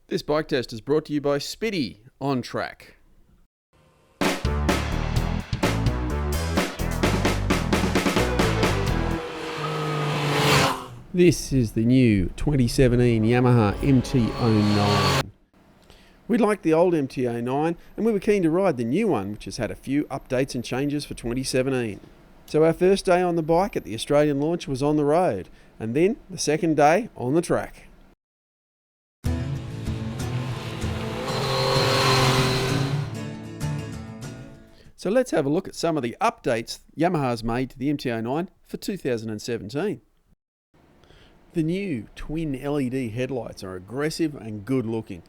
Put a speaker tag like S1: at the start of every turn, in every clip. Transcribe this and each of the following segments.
S1: This bike test is brought to you by Spitty on track. This is the new 2017 Yamaha MT-09. We liked the old MT-09 and we were keen to ride the new one, which has had a few updates and changes for 2017. So our first day on the bike at the Australian launch was on the road, and then the second day on the track. So let's have a look at some of the updates Yamaha's made to the MT-09 for 2017. The new twin LED headlights are aggressive and good looking.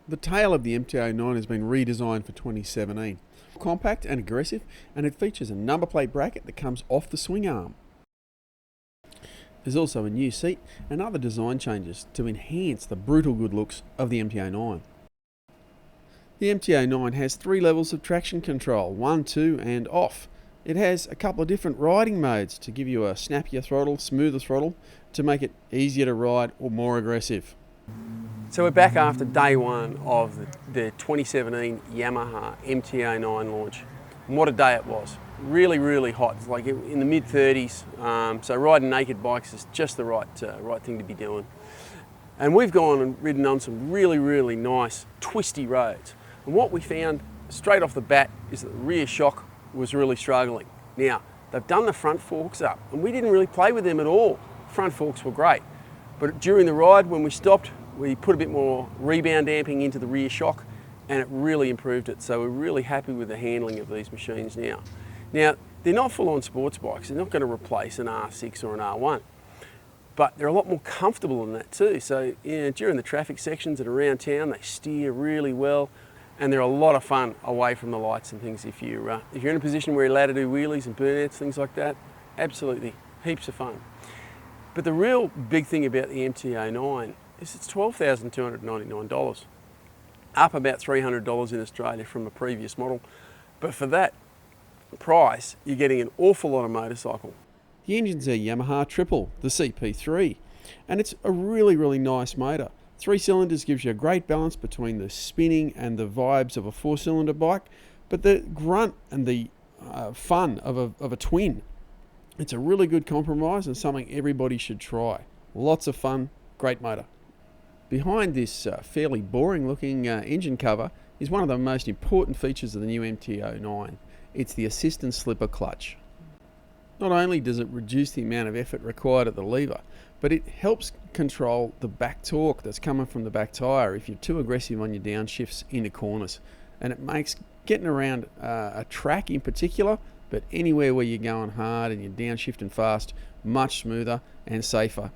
S1: The tail of the MT-09 has been redesigned for 2017. Compact and aggressive, and it features a number plate bracket that comes off the swing arm. There's also a new seat and other design changes to enhance the brutal good looks of the MT-09. The MT-09 has 3 levels of traction control, 1, 2 and off. It has a couple of different riding modes to give you a snappier throttle, smoother throttle, to make it easier to ride or more aggressive.
S2: So we're back after day one of the 2017 Yamaha MT-09 launch. And what a day it was. Really, really hot. It's like in the mid-30s. So riding naked bikes is just the right thing to be doing. And we've gone and ridden on some really, really nice twisty roads. And what we found straight off the bat is that the rear shock was really struggling. Now, they've done the front forks up, and we didn't really play with them at all. Front forks were great. But during the ride, when we stopped, we put a bit more rebound damping into the rear shock, and it really improved it. So we're really happy with the handling of these machines now. Now, they're not full-on sports bikes. They're not going to replace an R6 or an R1. But they're a lot more comfortable than that too. So during the traffic sections and around town, they steer really well, and they're a lot of fun away from the lights and things. If you're in a position where you're allowed to do wheelies and burnouts, things like that, absolutely, heaps of fun. But the real big thing about the MT-09 is it's $12,299, up about $300 in Australia from a previous model. But for that price, you're getting an awful lot of motorcycle.
S1: The engine's a Yamaha Triple, the CP3, and it's a really, really nice motor. 3 cylinders gives you a great balance between the spinning and the vibes of a 4-cylinder bike, but the grunt and the fun of a twin. It's a really good compromise and something everybody should try. Lots of fun, great motor. Behind this fairly boring looking engine cover is one of the most important features of the new MT-09. It's the assistant slipper clutch. Not only does it reduce the amount of effort required at the lever, but it helps control the back torque that's coming from the back tyre if you're too aggressive on your downshifts into corners. And it makes getting around a track in particular, but anywhere where you're going hard and you're downshifting fast, much smoother and safer.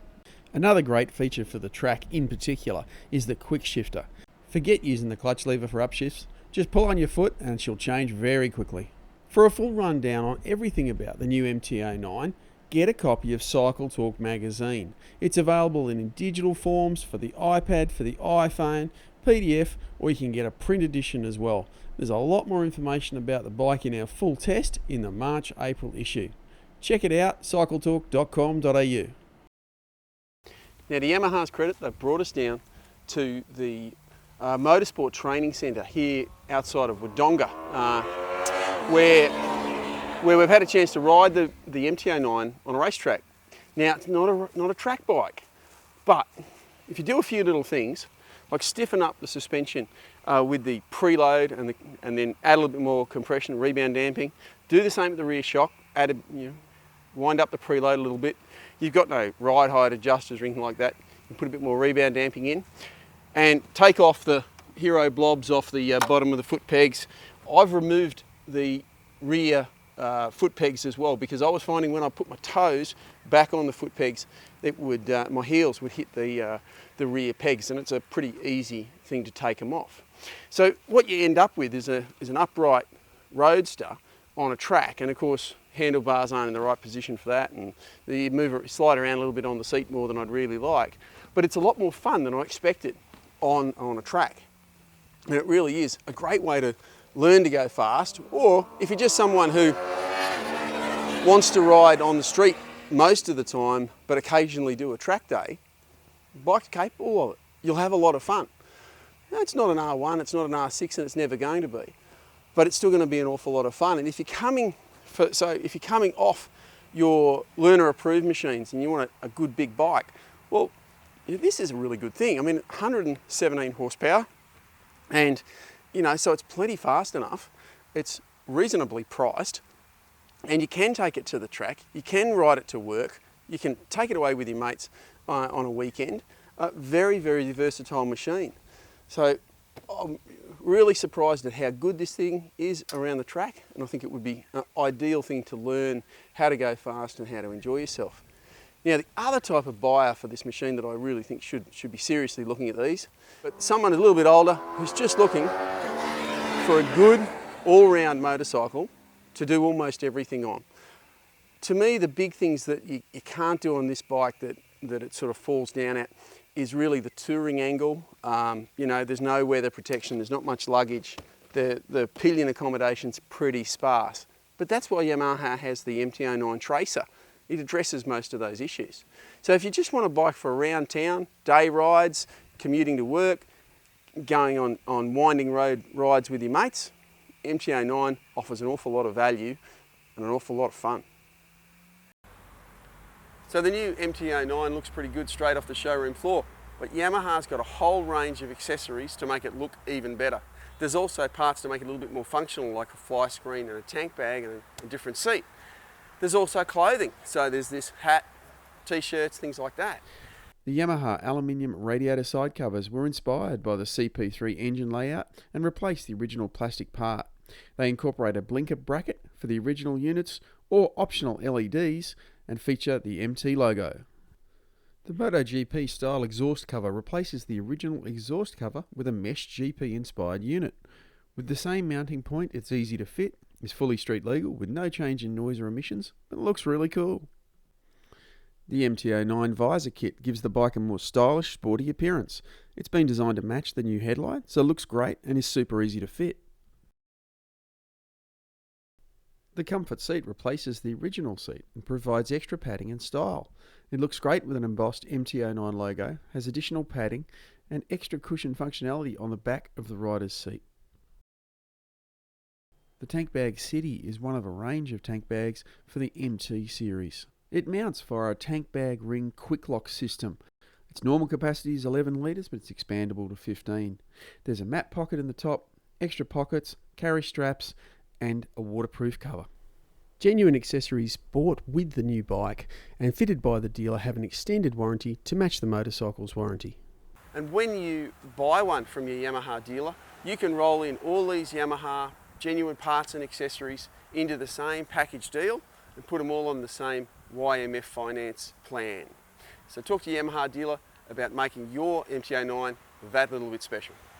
S1: Another great feature for the track in particular is the quick shifter. Forget using the clutch lever for upshifts, just pull on your foot and she'll change very quickly. For a full rundown on everything about the new MT-09, get a copy of Cycle Talk magazine. It's available in digital forms for the iPad, for the iPhone, PDF, or you can get a print edition as well. There's a lot more information about the bike in our full test in the March-April issue. Check it out, cycletalk.com.au.
S2: Now, to Yamaha's credit, they've brought us down to the Motorsport Training Centre here outside of Wodonga, where we've had a chance to ride the MT-09 on a racetrack. Now, it's not a track bike, but if you do a few little things, like stiffen up the suspension with the preload and then add a little bit more compression, rebound damping, do the same with the rear shock, wind up the preload a little bit. You've got no ride height adjusters or anything like that. You put a bit more rebound damping in and take off the hero blobs off the bottom of the foot pegs. I've removed the rear foot pegs as well, because I was finding when I put my toes back on the foot pegs, it would my heels would hit the rear pegs, and it's a pretty easy thing to take them off. So what you end up with is an upright roadster on a track, and of course handlebars aren't in the right position for that, and you slide around a little bit on the seat more than I'd really like, but it's a lot more fun than I expected on a track, and it really is a great way to learn to go fast, or if you're just someone who wants to ride on the street most of the time but occasionally do a track day, bike's capable of it. You'll have a lot of fun. No, it's not an R1, it's not an R6, and it's never going to be. But it's still going to be an awful lot of fun. And if you're coming off your learner approved machines and you want a good big bike, well, this is a really good thing. I mean, 117 horsepower, and so it's plenty fast enough. It's reasonably priced, and you can take it to the track. You can ride it to work. You can take it away with your mates on a weekend. Very, very versatile machine. So I'm really surprised at how good this thing is around the track, and I think it would be an ideal thing to learn how to go fast and how to enjoy yourself. Now, the other type of buyer for this machine that I really think should be seriously looking at these, but someone a little bit older who's just looking for a good all-round motorcycle to do almost everything on. To me, the big things that you can't do on this bike that it sort of falls down at is really the touring angle. There's no weather protection, there's not much luggage, the pillion accommodation's pretty sparse. But that's why Yamaha has the MT-09 Tracer. It addresses most of those issues. So if you just want a bike for around town, day rides, commuting to work, going on winding road rides with your mates, MT-09 offers an awful lot of value and an awful lot of fun. So the new MT-09 looks pretty good straight off the showroom floor, but Yamaha's got a whole range of accessories to make it look even better. There's also parts to make it a little bit more functional, like a fly screen and a tank bag and a different seat. There's also clothing, so there's this hat, t-shirts, things like that.
S1: The Yamaha Aluminium Radiator side covers were inspired by the CP3 engine layout and replaced the original plastic part. They incorporate a blinker bracket for the original units or optional LEDs and feature the MT logo. The MotoGP style exhaust cover replaces the original exhaust cover with a mesh GP inspired unit. With the same mounting point, it's easy to fit, is fully street legal with no change in noise or emissions, and looks really cool. The MT-09 visor kit gives the bike a more stylish, sporty appearance. It's been designed to match the new headlight, so it looks great and is super easy to fit. The comfort seat replaces the original seat and provides extra padding and style. It looks great with an embossed MT-09 logo, has additional padding and extra cushion functionality on the back of the rider's seat. The Tank Bag City is one of a range of tank bags for the MT series. It mounts via a tank bag ring quick lock system. Its normal capacity is 11 litres, but it's expandable to 15. There's a map pocket in the top, extra pockets, carry straps, and a waterproof cover. Genuine accessories bought with the new bike and fitted by the dealer have an extended warranty to match the motorcycle's warranty.
S2: And when you buy one from your Yamaha dealer, you can roll in all these Yamaha genuine parts and accessories into the same package deal and put them all on the same YMF finance plan. So talk to your Yamaha dealer about making your MT-09 that little bit special.